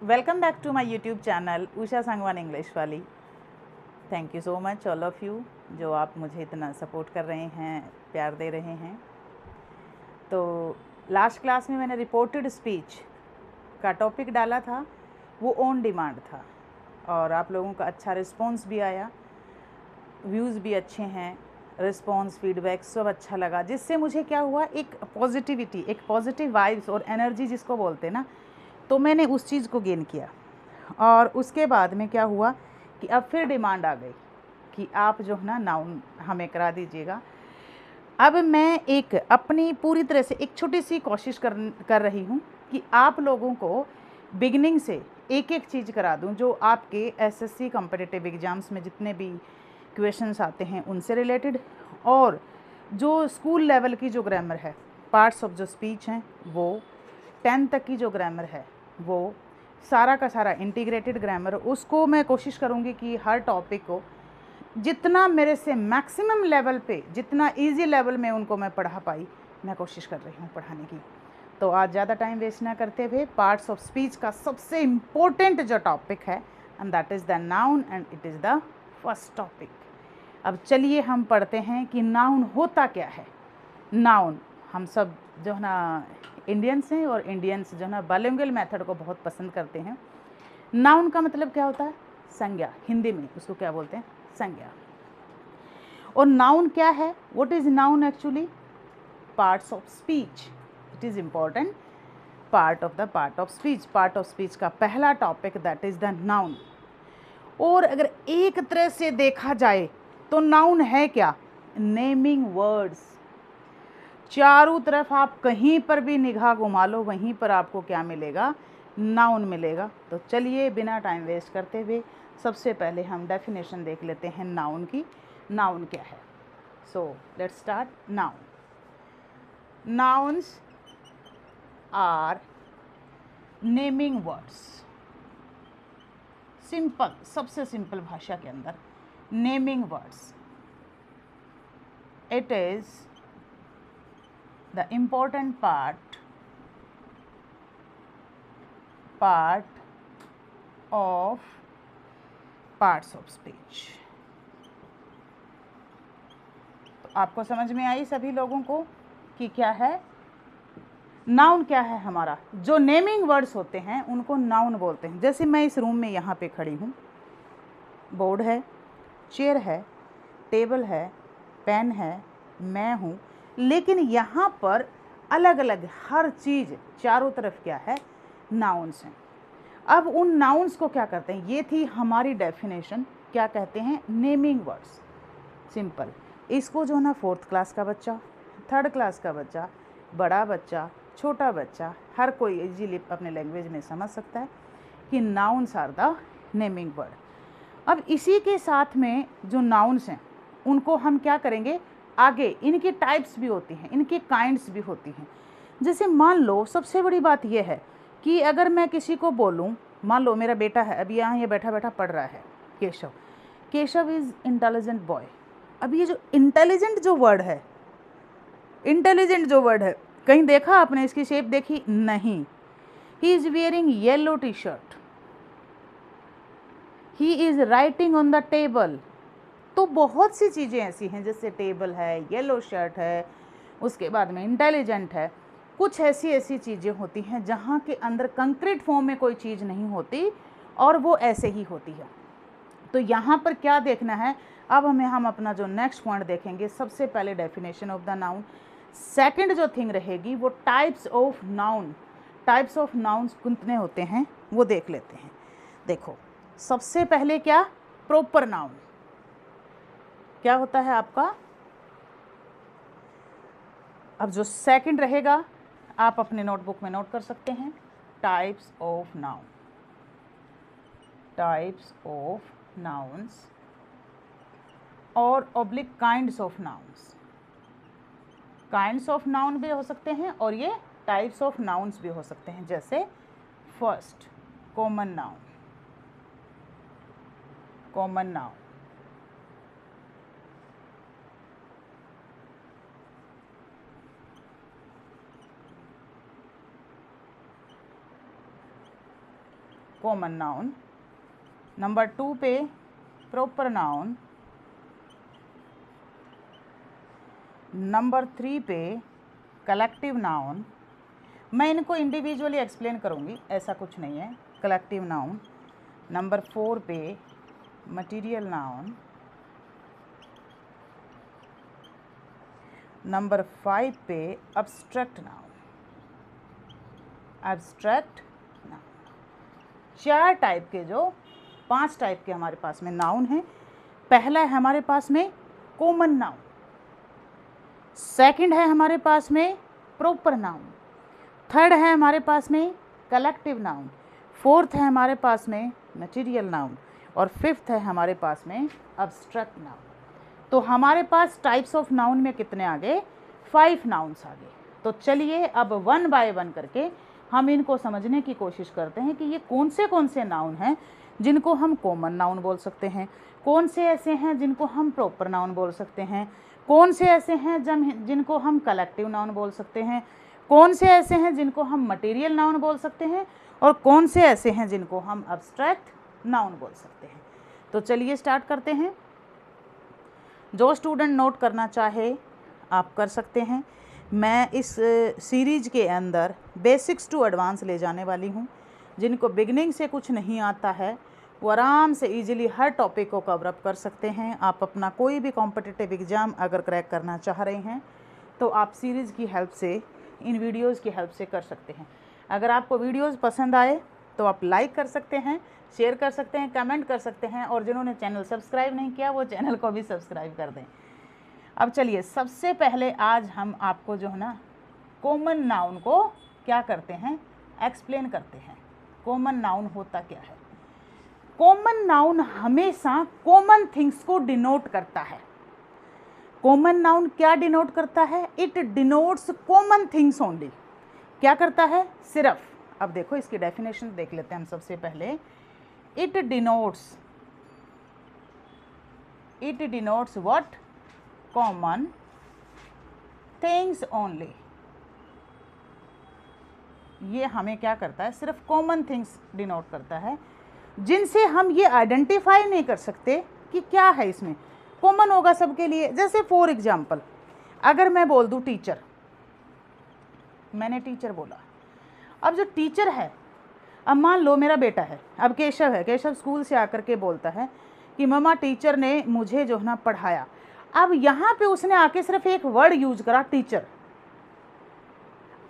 Welcome back to my YouTube channel Usha Sangwan English वाली। Thank you so much all of you जो आप मुझे इतना सपोर्ट कर रहे हैं, प्यार दे रहे हैं। तो लास्ट क्लास में मैंने रिपोर्टेड स्पीच का टॉपिक डाला था, वो ऑन डिमांड था और आप लोगों का अच्छा रिस्पॉन्स भी आया, व्यूज़ भी अच्छे हैं, रिस्पॉन्स फीडबैक सब अच्छा लगा, जिससे मुझे क्या हुआ, एक पॉजिटिविटी, एक पॉजिटिव वाइब्स और एनर्जी जिसको बोलते हैं ना, तो मैंने उस चीज़ को गेन किया। और उसके बाद में क्या हुआ कि अब फिर डिमांड आ गई कि आप जो है ना नाउन हमें करा दीजिएगा। अब मैं एक अपनी पूरी तरह से एक छोटी सी कोशिश कर रही हूँ कि आप लोगों को बिगिनिंग से एक एक चीज़ करा दूँ जो आपके एसएससी कॉम्पिटिटिव एग्ज़ाम्स में जितने भी क्वेश्चंस आते हैं उनसे रिलेटेड, और जो स्कूल लेवल की जो ग्रामर है, पार्ट्स ऑफ जो स्पीच हैं वो, 10 तक की जो ग्रामर है वो, सारा का सारा इंटीग्रेटेड ग्रामर, उसको मैं कोशिश करूँगी कि हर टॉपिक को जितना मेरे से मैक्सिमम लेवल पे, जितना इजी लेवल में उनको मैं पढ़ा पाई, मैं कोशिश कर रही हूँ पढ़ाने की। तो आज ज़्यादा टाइम वेस्ट ना करते हुए पार्ट्स ऑफ स्पीच का सबसे इम्पोर्टेंट जो टॉपिक है, and that is the noun, and it is the first topic. अब चलिए हम पढ़ते हैं कि नाउन होता क्या है। नाउन, हम सब जो है ना इंडियंस हैं और इंडियंस जो है ना बाइलिंगुअल मेथड को बहुत पसंद करते हैं। नाउन का मतलब क्या होता है? संज्ञा। हिंदी में उसको क्या बोलते हैं? संज्ञा। और नाउन क्या है? What is noun actually? Parts of speech. It is important. Part of speech, part of speech का पहला topic that is the noun. और अगर एक तरह से देखा जाए तो नाउन है क्या? Naming words. चारों तरफ आप कहीं पर भी निगाह घुमा लो, वहीं पर आपको क्या मिलेगा? नाउन मिलेगा। तो चलिए बिना टाइम वेस्ट करते हुए सबसे पहले हम डेफिनेशन देख लेते हैं नाउन की। नाउन क्या है? So let's start. Noun, nouns are naming words. Simple, सबसे सिंपल भाषा के अंदर naming words. It is the important part of parts of speech. तो आपको समझ में आई सभी लोगों को कि क्या है नाउन? क्या है हमारा? जो नेमिंग वर्ड्स होते हैं उनको नाउन बोलते हैं। जैसे मैं इस रूम में यहाँ पे खड़ी हूँ, बोर्ड है, चेयर है, टेबल है, पेन है, मैं हूँ, लेकिन यहाँ पर अलग अलग हर चीज़ चारों तरफ क्या है? नाउन्स हैं। अब उन नाउन्स को क्या करते हैं? ये थी हमारी डेफिनेशन। क्या कहते हैं? Naming words. सिंपल। इसको जो है ना 4th क्लास का बच्चा, 3rd क्लास का बच्चा, बड़ा बच्चा, छोटा बच्चा, हर कोई इजीली अपने लैंग्वेज में समझ सकता है कि nouns are the naming word. अब इसी के साथ में जो नाउन्स हैं उनको हम क्या करेंगे आगे? इनकी टाइप्स भी होती हैं, इनकी काइंड्स भी होती हैं। जैसे मान लो, सबसे बड़ी बात यह है कि अगर मैं किसी को बोलूं, मान लो मेरा बेटा है, अभी यहाँ ये बैठा बैठा पढ़ रहा है, Keshav. Keshav is intelligent boy. अब ये जो इंटेलिजेंट जो वर्ड है, इंटेलिजेंट जो वर्ड है, कहीं देखा आपने? इसकी शेप देखी? नहीं। He is wearing yellow T shirt. He is writing on the table. तो बहुत सी चीज़ें ऐसी हैं, जैसे टेबल है, येलो शर्ट है, उसके बाद में इंटेलिजेंट है। कुछ ऐसी ऐसी चीज़ें होती हैं जहाँ के अंदर कंक्रीट फॉर्म में कोई चीज़ नहीं होती और वो ऐसे ही होती है। तो यहाँ पर क्या देखना है? अब हम अपना जो नेक्स्ट पॉइंट देखेंगे, सबसे पहले definition of the noun. Second जो थिंग रहेगी वो types of noun. Types of nouns कितने होते हैं वो देख लेते हैं। देखो, सबसे पहले क्या? Proper noun. क्या होता है आपका? अब जो सेकंड रहेगा आप अपने नोटबुक में नोट कर सकते हैं, types of noun. Types of nouns और oblique kinds of nouns. Kinds of noun भी हो सकते हैं और ये टाइप्स ऑफ नाउन्स भी हो सकते हैं। जैसे first, common noun. Common noun, common noun, number 2 पे प्रॉपर नाउन, नंबर 3 पे कलेक्टिव नाउन। मैं इनको इंडिविजुअली एक्सप्लेन करूँगी, ऐसा कुछ नहीं है। कलेक्टिव नाउन, नंबर 4 पे मटीरियल नाउन, नंबर 5 पे abstract noun. Abstract noun 4 type के, जो 5 टाइप के हमारे पास में नाउन हैं। पहला है हमारे पास में कॉमन नाउन, सेकंड है हमारे पास में प्रॉपर नाउन, थर्ड है हमारे पास में कलेक्टिव नाउन, फोर्थ है हमारे पास में मटीरियल नाउन, और फिफ्थ है हमारे पास में एब्स्ट्रैक्ट नाउन। तो हमारे पास टाइप्स ऑफ नाउन में कितने आ गए? 5 नाउन्स आ गए। तो चलिए अब 1 बाय 1 करके हम इनको समझने की कोशिश करते हैं कि ये कौन से नाउन हैं जिनको हम कॉमन नाउन बोल सकते हैं, कौन से ऐसे हैं जिनको हम प्रॉपर नाउन बोल सकते हैं, कौन से ऐसे हैं जिनको हम कलेक्टिव नाउन बोल सकते हैं, कौन से ऐसे हैं जिनको हम मटेरियल नाउन बोल सकते हैं, और कौन से ऐसे हैं जिनको हम एब्स्ट्रैक्ट नाउन बोल सकते हैं। तो चलिए स्टार्ट करते हैं। जो स्टूडेंट नोट करना चाहे आप कर सकते हैं। मैं इस सीरीज के अंदर बेसिक्स टू एडवांस ले जाने वाली हूँ। जिनको बिगनिंग से कुछ नहीं आता है वो आराम से इजीली हर टॉपिक को कवर अप कर सकते हैं। आप अपना कोई भी कॉम्पिटिटिव एग्ज़ाम अगर क्रैक करना चाह रहे हैं तो आप सीरीज़ की हेल्प से, इन वीडियोज़ की हेल्प से कर सकते हैं। अगर आपको वीडियोज़ पसंद आए तो आप लाइक कर सकते हैं, शेयर कर सकते हैं, कमेंट कर सकते हैं, और जिन्होंने चैनल सब्सक्राइब नहीं किया वो चैनल को भी सब्सक्राइब कर दें। अब चलिए सबसे पहले आज हम आपको जो है ना कॉमन नाउन को क्या करते हैं, एक्सप्लेन करते हैं। कॉमन नाउन होता क्या है? कॉमन नाउन हमेशा कॉमन थिंग्स को डिनोट करता है। कॉमन नाउन क्या डिनोट करता है? It denotes common things only. क्या करता है? सिर्फ। अब देखो इसकी डेफिनेशन देख लेते हैं हम सबसे पहले। It denotes what? Common things only. ये हमें क्या करता है? सिर्फ कॉमन थिंग्स डिनोट करता है, जिनसे हम ये आइडेंटिफाई नहीं कर सकते कि क्या है इसमें। कॉमन होगा सबके लिए। जैसे फॉर एग्जाम्पल अगर मैं बोल दूं टीचर, मैंने टीचर बोला। अब जो टीचर है, अब मान लो मेरा बेटा है, अब केशव है, केशव स्कूल से आकर के बोलता है कि मम्मा टीचर ने मुझे जो है ना पढ़ाया। अब यहाँ पे उसने आके सिर्फ एक वर्ड यूज करा, टीचर।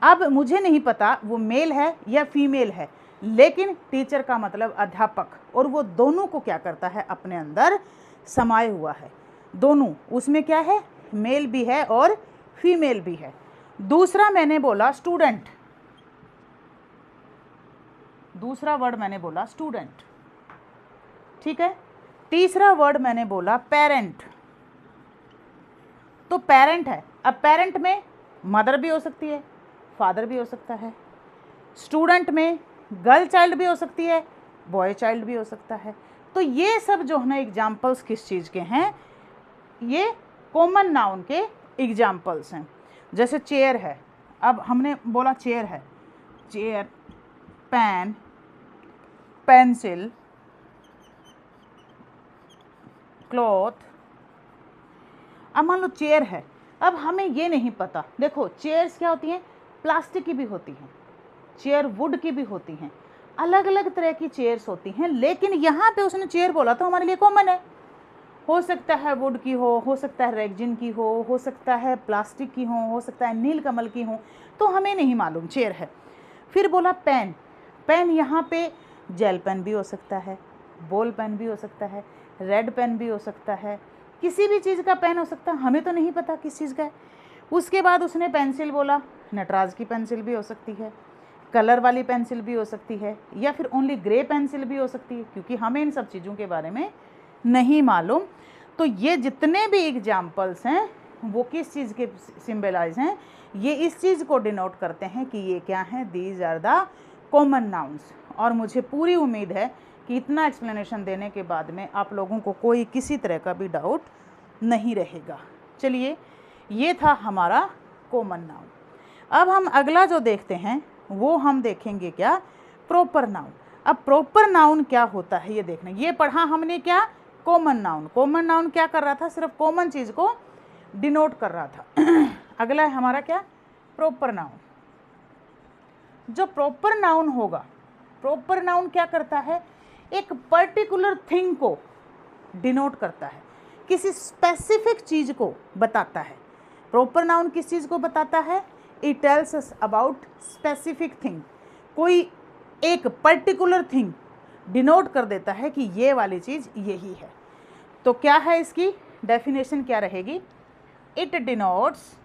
अब मुझे नहीं पता वो मेल है या फीमेल है, लेकिन टीचर का मतलब अध्यापक, और वो दोनों को क्या करता है? अपने अंदर समाये हुआ है। दोनों, उसमें क्या है? मेल भी है और फीमेल भी है। दूसरा मैंने बोला स्टूडेंट, दूसरा वर्ड मैंने बोला स्टूडेंट, ठीक है। तीसरा वर्ड मैंने बोला पेरेंट, तो पेरेंट है। अब पेरेंट में मदर भी हो सकती है, फादर भी हो सकता है। स्टूडेंट में गर्ल चाइल्ड भी हो सकती है, बॉय चाइल्ड भी हो सकता है। तो ये सब जो है ना एग्जाम्पल्स किस चीज़ के हैं? ये कॉमन नाउन के एग्जाम्पल्स हैं। जैसे चेयर है, अब हमने बोला चेयर है, चेयर, पेन, पेंसिल, क्लॉथ। अब मान लो चेयर है, अब हमें ये नहीं पता। देखो चेयर्स क्या होती हैं? प्लास्टिक की भी होती हैं, चेयर वुड की भी होती हैं, अलग अलग तरह की चेयर्स होती हैं। लेकिन यहाँ पे उसने चेयर बोला तो हमारे लिए कॉमन है। हो सकता है वुड की हो सकता है रेगजिन की हो सकता है प्लास्टिक की हो सकता है नीलकमल की हो, तो हमें नहीं मालूम, चेयर है। फिर बोला पेन, पेन यहाँ पे जेल पेन भी हो सकता है, बॉल पेन भी हो सकता है, रेड पेन भी हो सकता है, किसी भी चीज़ का पेन हो सकता है, हमें तो नहीं पता किस चीज़ का है। उसके बाद उसने पेंसिल बोला, नटराज की पेंसिल भी हो सकती है, कलर वाली पेंसिल भी हो सकती है, या फिर ओनली ग्रे पेंसिल भी हो सकती है, क्योंकि हमें इन सब चीज़ों के बारे में नहीं मालूम। तो ये जितने भी एग्जाम्पल्स हैं वो किस चीज़ के सिंबलाइज हैं? ये इस चीज़ को डिनोट करते हैं कि ये क्या हैं? These are the common nouns. और मुझे पूरी उम्मीद है कि इतना एक्सप्लेनेशन देने के बाद में आप लोगों को कोई किसी तरह का भी डाउट नहीं रहेगा। चलिए, ये था हमारा कॉमन नाउन। अब हम अगला जो देखते हैं वो हम देखेंगे क्या? Proper noun. अब प्रॉपर नाउन क्या होता है ये देखना। ये पढ़ा हमने क्या, कॉमन नाउन। कॉमन नाउन क्या कर रहा था, सिर्फ कॉमन चीज़ को डिनोट कर रहा था। अगला है हमारा क्या, प्रॉपर नाउन। जो प्रॉपर नाउन होगा, प्रॉपर नाउन क्या करता है, एक पर्टिकुलर थिंग को डिनोट करता है, किसी स्पेसिफिक चीज़ को बताता है। प्रॉपर नाउन किस चीज़ को बताता है, it tells us about specific thing. कोई एक पर्टिकुलर थिंग डिनोट कर देता है कि ये वाली चीज़ यही है। तो क्या है इसकी डेफिनेशन क्या रहेगी, it denotes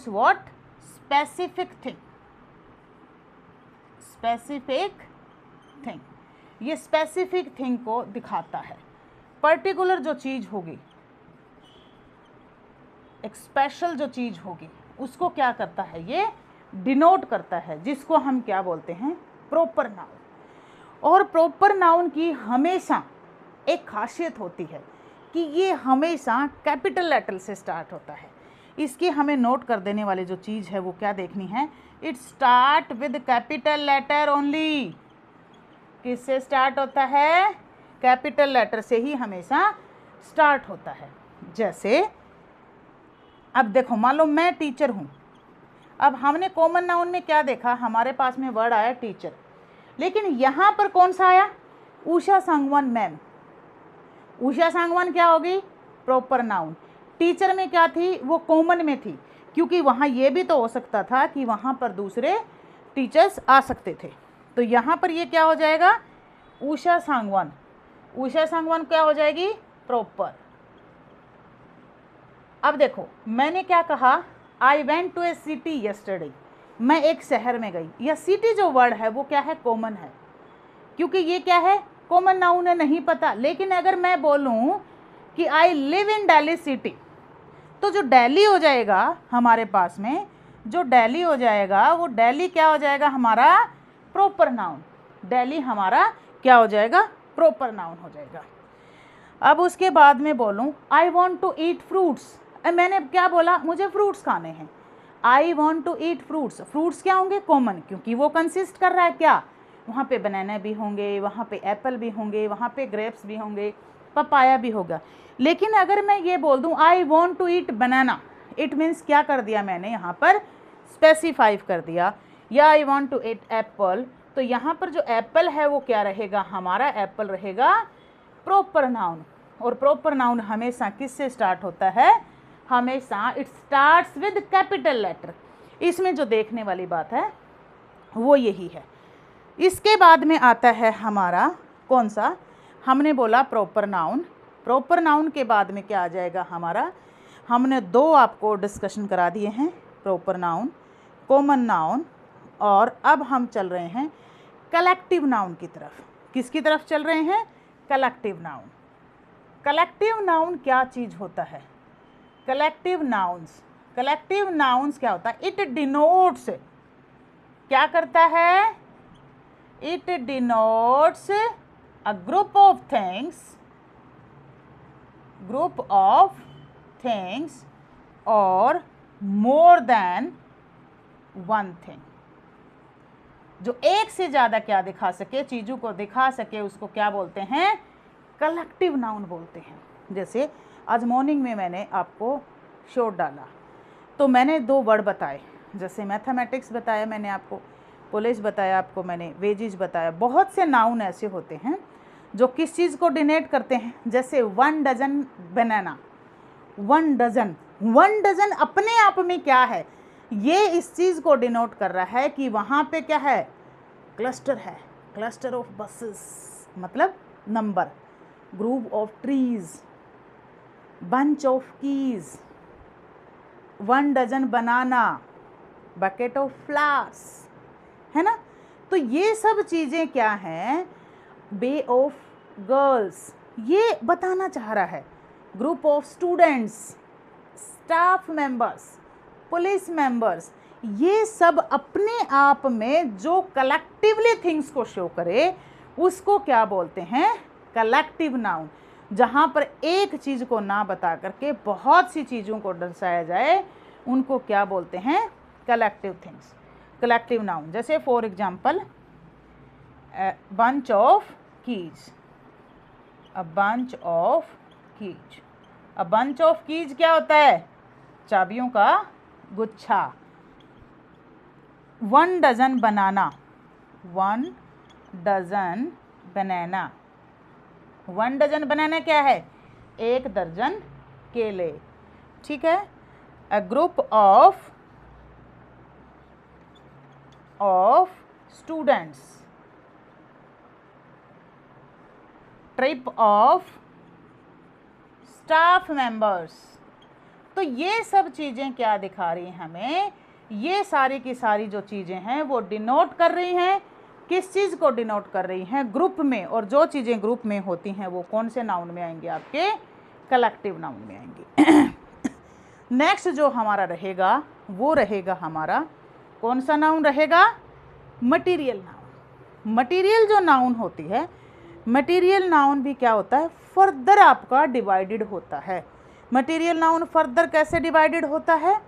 what, specific thing. Specific thing, ये स्पेसिफिक थिंग को दिखाता है। पर्टिकुलर जो चीज़ होगी, एक स्पेशल जो चीज़ होगी, उसको क्या करता है, ये डिनोट करता है, जिसको हम क्या बोलते हैं, प्रॉपर नाउन। और प्रॉपर नाउन की हमेशा एक खासियत होती है कि ये हमेशा कैपिटल लेटर से स्टार्ट होता है। इसकी हमें नोट कर देने वाली जो चीज़ है वो क्या देखनी है, it start with capital letter only. किससे स्टार्ट होता है, कैपिटल लेटर से ही हमेशा स्टार्ट होता है। जैसे अब देखो, मान लो मैं टीचर हूँ। अब हमने कॉमन नाउन में क्या देखा, हमारे पास में वर्ड आया टीचर, लेकिन यहाँ पर कौन सा आया, उषा सांगवान मैम। उषा सांगवान क्या होगी, प्रॉपर नाउन। टीचर में क्या थी, वो कॉमन में थी, क्योंकि वहाँ ये भी तो हो सकता था कि वहाँ पर दूसरे टीचर्स आ सकते थे। तो यहाँ पर ये क्या हो जाएगा, उषा सांगवान। उषा सांगवान क्या हो जाएगी, प्रॉपर। अब देखो मैंने क्या कहा, I went to a city yesterday. मैं एक शहर में गई। यह सिटी जो वर्ड है वो क्या है, कॉमन है, क्योंकि ये क्या है, कॉमन नाउन है, नहीं पता। लेकिन अगर मैं बोलूँ कि I live in Delhi city, तो जो दिल्ली हो जाएगा हमारे पास में, जो दिल्ली हो जाएगा वो दिल्ली क्या हो जाएगा, हमारा प्रॉपर नाउन। दिल्ली हमारा क्या हो जाएगा, प्रॉपर नाउन हो जाएगा। अब उसके बाद में बोलूँ I want to eat fruits. मैंने क्या बोला, मुझे फ्रूट्स खाने हैं। I want to eat fruits. Fruits क्या होंगे, कॉमन, क्योंकि वो कंसिस्ट कर रहा है क्या, वहाँ पे बनाना भी होंगे, वहाँ पे एप्पल भी होंगे, वहाँ पे ग्रेप्स भी होंगे, पपाया भी होगा। लेकिन अगर मैं ये बोल दूँ I want to eat banana, it means क्या कर दिया मैंने, यहाँ पर स्पेसिफाई कर दिया। या I want to eat apple, तो यहाँ पर जो एप्पल है वो क्या रहेगा, हमारा एप्पल रहेगा प्रॉपर नाउन। और प्रॉपर नाउन हमेशा किससे स्टार्ट होता है, हमेशा it starts with capital letter. इसमें जो देखने वाली बात है वो यही है। इसके बाद में आता है हमारा कौन सा, हमने बोला प्रॉपर नाउन। प्रॉपर नाउन के बाद में क्या आ जाएगा हमारा, हमने दो आपको डिस्कशन करा दिए हैं, प्रॉपर नाउन, कॉमन नाउन, और अब हम चल रहे हैं कलेक्टिव नाउन की तरफ। किसकी तरफ चल रहे हैं, कलेक्टिव नाउन। कलेक्टिव नाउन क्या चीज़ होता है, कलेक्टिव नाउन्स क्या होता है, इट डिनोट्स, क्या करता है, it denotes a group of things और मोर देन वन थिंग। जो एक से ज़्यादा क्या दिखा सके, चीज़ों को दिखा सके, उसको क्या बोलते हैं, कलेक्टिव नाउन बोलते हैं। जैसे आज मॉर्निंग में मैंने आपको शोर डाला, तो मैंने दो वर्ड बताए, जैसे मैथमेटिक्स बताया मैंने आपको, पुलिस बताया आपको मैंने, वेजिज बताया। बहुत से नाउन ऐसे होते हैं जो किस चीज़ को डिनोट करते हैं, जैसे 1 डजन बनाना। 1 डजन अपने आप में क्या है, ये इस चीज़ को डिनोट कर रहा है कि वहाँ पे क्या है, क्लस्टर है, क्लस्टर ऑफ बसेस मतलब number, group of trees, bunch of keys, 1 dozen banana, bucket of flowers, है ना। तो ये सब चीज़ें क्या हैं, बे ऑफ गर्ल्स, ये बताना चाह रहा है। Group of students, staff members, police members, ये सब अपने आप में जो कलेक्टिवली थिंग्स को शो करे उसको क्या बोलते हैं, कलेक्टिव नाउन। जहाँ पर एक चीज़ को ना बता करके बहुत सी चीज़ों को दर्शाया जाए उनको क्या बोलते हैं, कलेक्टिव थिंग्स। Collective noun. जैसे for example bunch of keys, a bunch of keys. A bunch of keys क्या होता है? चाबियों का गुच्छा। 1 dozen banana, 1 dozen banana. 1 dozen banana क्या है? 1 दर्जन केले, ठीक है। A group of students, trip of staff members. तो ये सब चीज़ें क्या दिखा रही हैं हमें? ये सारी की सारी जो चीज़ें हैं वो डिनोट कर रही हैं, किस चीज़ को डिनोट कर रही हैं? ग्रुप में। और जो चीज़ें ग्रुप में होती हैं वो कौन से नाउन में आएंगी? आपके कलेक्टिव नाउन में आएंगी। नेक्स्ट जो हमारा रहेगा वो रहेगा हमारा कौन सा नाउन रहेगा? Material noun. मटीरियल जो नाउन होती है, मटीरियल नाउन भी क्या होता है? फर्दर आपका डिवाइडेड होता है। मटीरियल नाउन फर्दर कैसे डिवाइडेड होता है?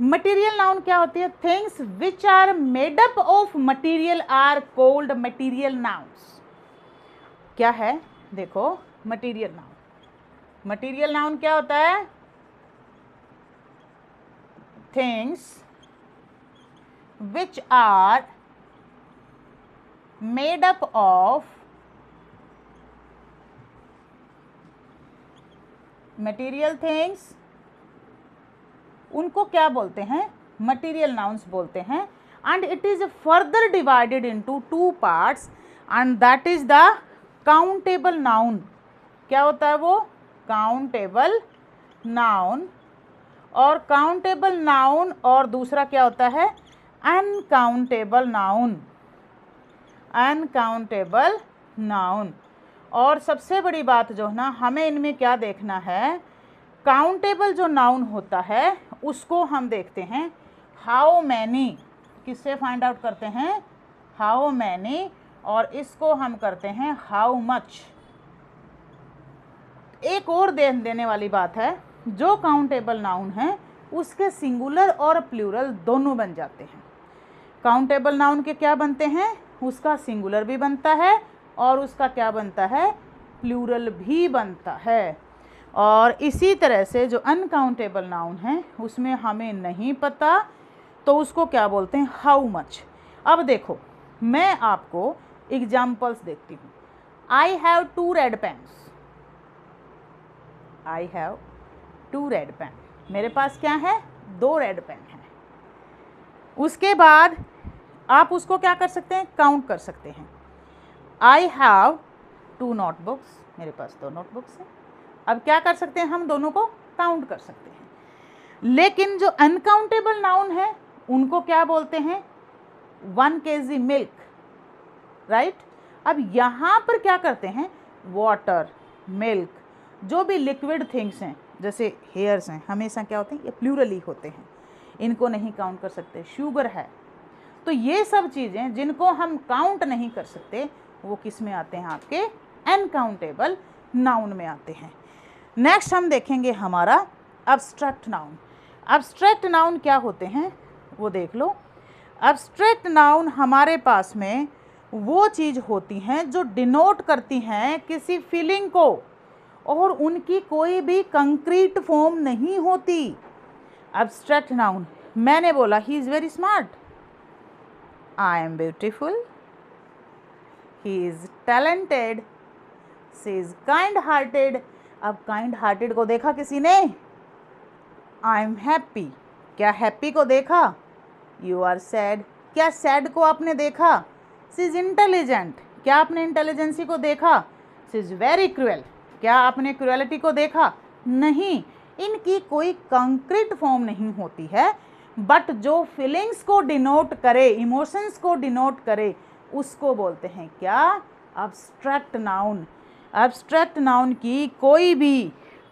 मटीरियल नाउन क्या होती है? Things which are made up of material are called material nouns. क्या है? देखो, मटीरियल नाउन, मटीरियल नाउन क्या होता है? Things which are made up of material things, उनको क्या बोलते हैं? मटीरियल नाउन्स बोलते हैं। And it is further divided into 2 parts and that is the countable noun. क्या होता है वो? Countable noun. और काउंटेबल नाउन और दूसरा क्या होता है? Uncountable noun, uncountable noun. और सबसे बड़ी बात जो है ना, हमें इनमें क्या देखना है? काउंटेबल जो नाउन होता है उसको हम देखते हैं हाउ मैनी, किससे फाइंड आउट करते हैं? How many. और इसको हम करते हैं हाउ मच। एक और देने वाली बात है, जो काउंटेबल नाउन है उसके सिंगुलर और प्लूरल दोनों बन जाते हैं। काउंटेबल नाउन के क्या बनते हैं? उसका सिंगुलर भी बनता है और उसका क्या बनता है? प्लूरल भी बनता है। और इसी तरह से जो अनकाउंटेबल नाउन है उसमें हमें नहीं पता तो उसको क्या बोलते हैं? How much. अब देखो, मैं आपको एग्जाम्पल्स देखती हूँ। I have 2 red pens, I have 2 red pen. मेरे पास क्या है? 2 रेड पेन है। उसके बाद आप उसको क्या कर सकते हैं? काउंट कर सकते हैं। आई हैव 2 नोटबुक्स, मेरे पास 2 नोटबुक्स हैं। अब क्या कर सकते हैं? हम दोनों को काउंट कर सकते हैं। लेकिन जो अनकाउंटेबल नाउन है उनको क्या बोलते हैं? 1 kg मिल्क, राइट। अब यहाँ पर क्या करते हैं? वाटर, मिल्क, जो भी लिक्विड थिंग्स हैं, जैसे हेयर्स हैं, हमेशा क्या होते हैं? ये प्लूरल ही होते हैं, इनको नहीं काउंट कर सकते। शुगर है। तो ये सब चीज़ें जिनको हम काउंट नहीं कर सकते वो किस में आते हैं? आपके अनकाउंटेबल नाउन में आते हैं। नेक्स्ट हम देखेंगे हमारा अब्स्ट्रैक्ट नाउन। अब्स्ट्रैक्ट नाउन क्या होते हैं वो देख लो। अब्स्ट्रैक्ट नाउन हमारे पास में वो चीज़ होती हैं जो डिनोट करती हैं किसी फीलिंग को और उनकी कोई भी कंक्रीट फॉर्म नहीं होती। अब्स्ट्रैक्ट नाउन, मैंने बोला he is very smart, I am beautiful, he is talented, she is kind hearted. अब काइंड हार्टेड को देखा किसी ने? आई एम हैप्पी, क्या हैप्पी को देखा? यू आर सैड, क्या सैड को आपने देखा? शी इज़ इंटेलिजेंट, क्या आपने इंटेलिजेंसी को देखा? शी इज़ वेरी क्रूएल, क्या आपने क्रूएलिटी को देखा? नहीं। इनकी कोई कंक्रीट फॉर्म नहीं होती है, बट जो फीलिंग्स को डिनोट करे, इमोशंस को डिनोट करे, उसको बोलते हैं क्या? Abstract noun. अब्स्ट्रैक्ट नाउन की कोई भी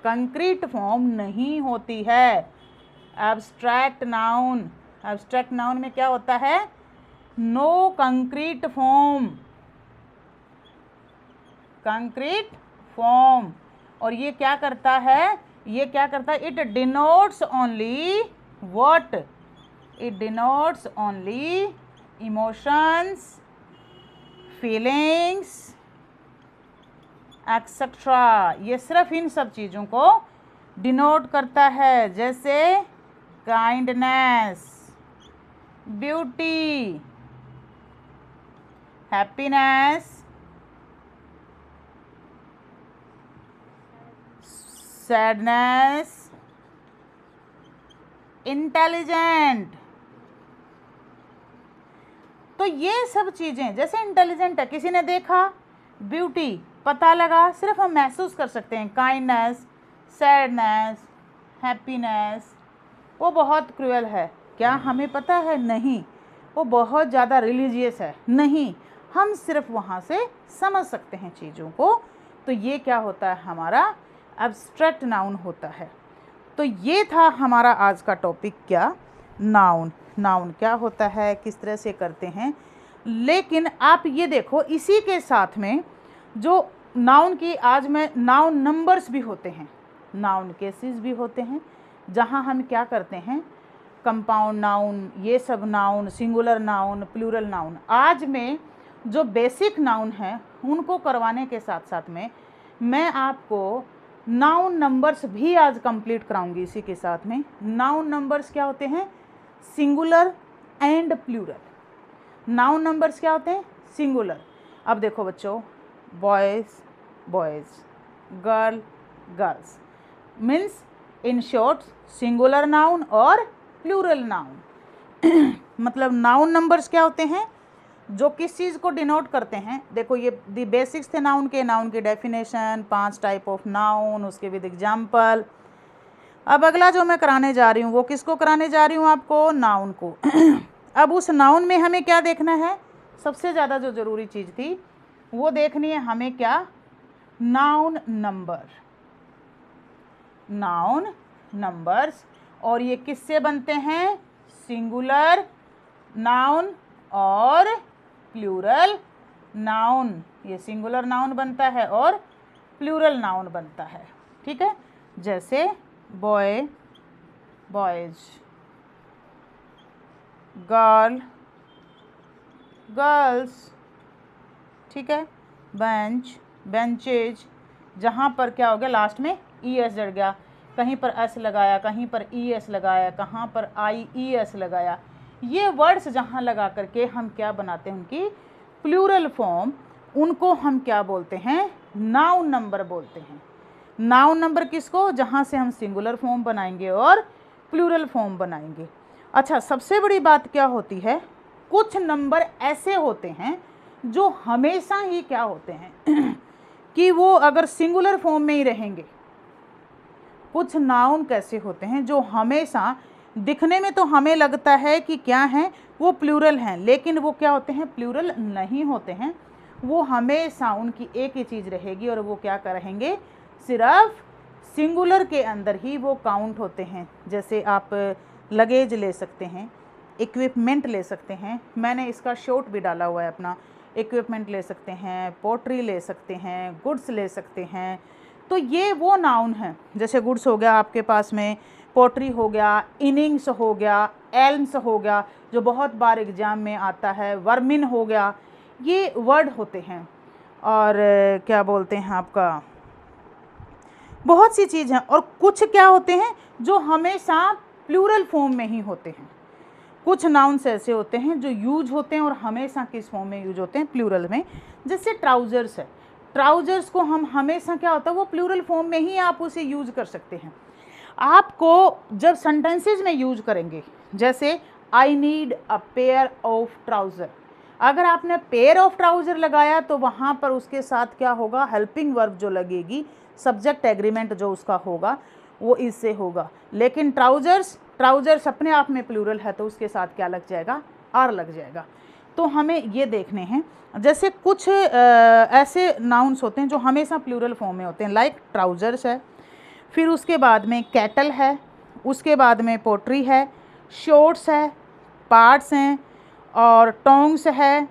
कंक्रीट फॉर्म नहीं होती है। अब्स्ट्रैक्ट नाउन, अब्स्ट्रैक्ट नाउन में क्या होता है? No concrete form, concrete form. और ये क्या करता है? ये क्या करता है? It denotes only what? It denotes only emotions, feelings, etc. ये सिर्फ इन सब चीज़ों को डिनोट करता है, जैसे kindness, beauty, happiness, sadness, intelligent. तो ये सब चीज़ें, जैसे इंटेलिजेंट है, किसी ने देखा, ब्यूटी पता लगा, सिर्फ हम महसूस कर सकते हैं। काइंडनेस, सैडनेस, हैप्पीनेस, वो बहुत क्रूअल है, क्या हमें पता है? नहीं। वो बहुत ज़्यादा रिलीजियस है, नहीं। हम सिर्फ वहाँ से समझ सकते हैं चीज़ों को। तो ये क्या होता है? हमारा एब्स्ट्रैक्ट नाउन होता है। तो ये था हमारा आज का टॉपिक, क्या? नाउन। नाउन क्या होता है, किस तरह से करते हैं। लेकिन आप ये देखो, इसी के साथ में जो नाउन की आज मैं नाउन नंबर्स भी होते हैं, नाउन केसेस भी होते हैं, जहाँ हम क्या करते हैं, कंपाउंड नाउन, ये सब noun, singular noun, plural noun. आज में जो बेसिक नाउन हैं उनको करवाने के साथ साथ में मैं आपको नाउन नंबर्स भी आज कंप्लीट कराऊंगी। इसी के साथ में नाउन नंबर्स क्या होते हैं? Singular and plural. Noun numbers क्या होते हैं? सिंगुलर। अब देखो बच्चों, boys boys, girl girls, means in short singular noun और प्लूरल नाउन। मतलब नाउन नंबर्स क्या होते हैं? जो किस चीज़ को डिनोट करते हैं। देखो ये दी बेसिक्स थे नाउन के, नाउन की डेफिनेशन, 5 टाइप ऑफ नाउन, उसके विद एग्जाम्पल। अब अगला जो मैं कराने जा रही हूँ वो किसको कराने जा रही हूँ? आपको नाउन को। अब उस नाउन में हमें क्या देखना है? सबसे ज़्यादा जो ज़रूरी चीज़ थी वो देखनी है हमें, क्या? Noun number. Noun numbers. और ये किससे बनते हैं? सिंगुलर नाउन और प्लूरल नाउन। ये सिंगुलर नाउन बनता है और प्लूरल नाउन बनता है। ठीक है, जैसे बॉय बॉयज, गर्ल गर्ल्स, ठीक है, बेंच बेंचेज। जहाँ पर क्या हो गया, लास्ट में ई एस जड़ गया, कहीं पर एस लगाया, कहीं पर ई एस लगाया, कहाँ पर आई ई एस लगाया। ये वर्ड्स जहाँ लगा करके हम क्या बनाते हैं, उनकी प्लूरल फॉर्म, उनको हम क्या बोलते हैं? नाउन नंबर बोलते हैं। नाउन नंबर किसको? जहाँ से हम सिंगुलर फॉर्म बनाएंगे और प्लूरल फॉर्म बनाएंगे। अच्छा, सबसे बड़ी बात क्या होती है, कुछ नंबर ऐसे होते हैं जो हमेशा ही क्या होते हैं कि वो अगर सिंगुलर फॉर्म में ही रहेंगे। कुछ नाउन कैसे होते हैं जो हमेशा दिखने में तो हमें लगता है कि क्या हैं, वो प्लूरल हैं, लेकिन वो क्या होते हैं? प्लूरल नहीं होते हैं। वो हमेशा उनकी एक ही चीज़ रहेगी और वो क्या करेंगे? सिर्फ सिंगुलर के अंदर ही वो काउंट होते हैं। जैसे आप लगेज ले सकते हैं, इक्विपमेंट ले सकते हैं, मैंने इसका शॉर्ट भी डाला हुआ है अपना। इक्विपमेंट ले सकते हैं, पोट्री ले सकते हैं, गुड्स ले सकते हैं। तो ये वो नाउन हैं, जैसे गुड्स हो गया आपके पास में, पोट्री हो गया, इनिंग्स हो गया, एल्म्स हो गया जो बहुत बार एग्जाम में आता है, वर्मिन हो गया, ये वर्ड होते हैं। और क्या बोलते हैं आपका, बहुत सी चीज़ हैं। और कुछ क्या होते हैं जो हमेशा प्लूरल फॉर्म में ही होते हैं। कुछ नाउन्स ऐसे होते हैं जो यूज होते हैं और हमेशा किस फॉर्म में यूज होते हैं? प्लूरल में। जैसे ट्राउज़र्स है, ट्राउज़र्स को हम हमेशा क्या होता है, वो प्लूरल फॉर्म में ही आप उसे यूज कर सकते हैं। आपको जब सेंटेंसेज में यूज करेंगे, जैसे I need a pair of trouser, अगर आपने पेयर ऑफ ट्राउज़र लगाया तो वहाँ पर उसके साथ क्या होगा? हेल्पिंग वर्ब जो लगेगी, सब्जेक्ट एग्रीमेंट जो उसका होगा वो इससे होगा। लेकिन ट्राउज़र्स, ट्राउज़र्स अपने आप में प्लूरल है तो उसके साथ क्या लग जाएगा? आर लग जाएगा। तो हमें ये देखने हैं। जैसे कुछ ऐसे नाउन्स होते हैं जो हमेशा प्लूरल फॉर्म में होते हैं, लाइक ट्राउज़र्स है, फिर उसके बाद में कैटल है, उसके बाद में पोट्री है, शॉर्ट्स है, पार्ट्स हैं, और टोंग्स है,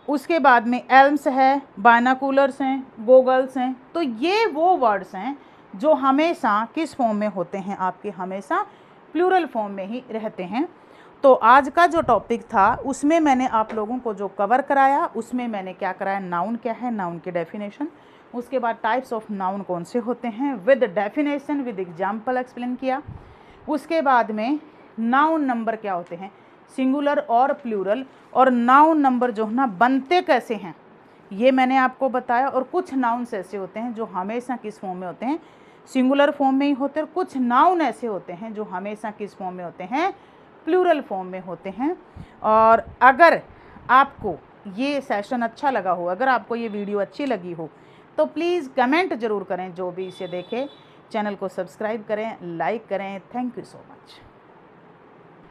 उसके बाद में एल्म्स है, बायनाकुलर्स हैं, गोगल्स हैं। तो ये वो वर्ड्स हैं जो हमेशा किस फॉर्म में होते हैं? आपके हमेशा प्लूरल फॉर्म में ही रहते हैं। तो आज का जो टॉपिक था उसमें मैंने आप लोगों को जो कवर कराया, उसमें मैंने क्या कराया, नाउन क्या है, नाउन की डेफिनेशन, उसके बाद टाइप्स ऑफ नाउन कौन से होते हैं with definition with example explain किया। उसके बाद में नाउन नंबर क्या होते हैं, सिंगुलर और प्लूरल, और नाउन नंबर जो है ना बनते कैसे हैं ये मैंने आपको बताया। और कुछ नाउन्स ऐसे होते हैं जो हमेशा किस फॉर्म में होते हैं, सिंगुलर फॉर्म में ही होते हैं, और कुछ नाउन ऐसे होते हैं जो हमेशा किस फॉर्म में होते हैं, प्लूरल फॉर्म में होते हैं। और अगर आपको ये सेशन अच्छा लगा हो, अगर आपको ये वीडियो अच्छी लगी हो तो प्लीज़ कमेंट ज़रूर करें, जो भी इसे देखे चैनल को सब्सक्राइब करें, लाइक करें। Thank you so much.